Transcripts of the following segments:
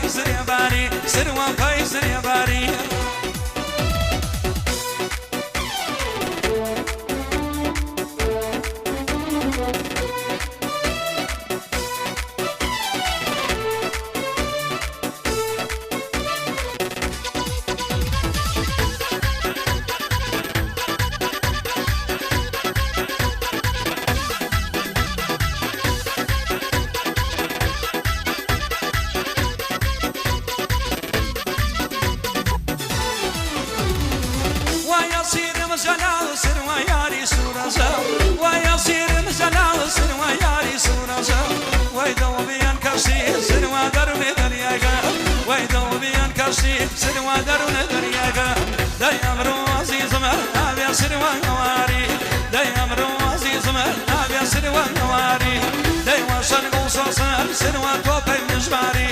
پایزر باری سروا پایزر باری سروا درون درياقا دايم روزي زمر نابيا سروا نواري دايم روزي زمر نابيا سروا نواري دايما شنقو صوصر سروا توبي نجماري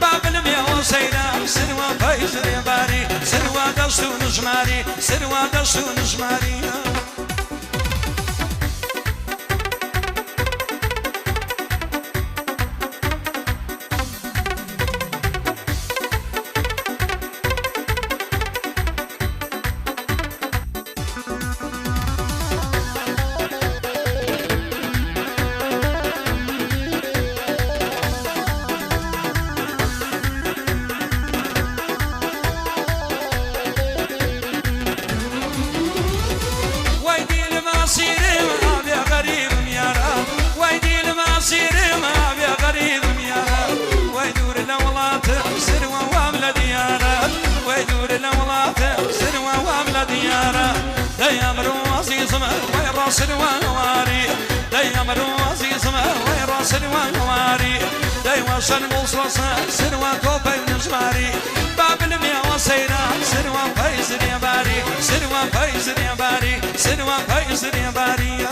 باب الميا وسيدا سروا فايزر يباري سروا دشتو نجماري سروا دشتو نجماري دايم روزي زمر ويراس الوانواري دايم روزي زمر ويراس الوانواري دايما شنقو صوصر سروا توبي نجماري باب الميا وسيرا سروا فايزر يباري سروا فايزر يباري سروا فايزر يباري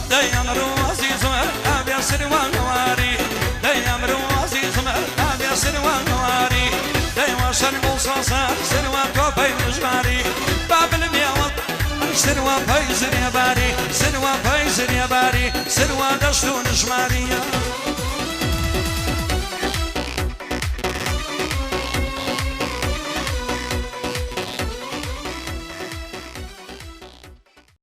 دايم روزي زمر أبيا سروا نواري دايم روزي زمر أبيا سروا نواري دايما شنقو صوصر سروا توبي نجماري باب الميا سروا فايزر يباري سروا فايزر يباري سروا دشتو نجماري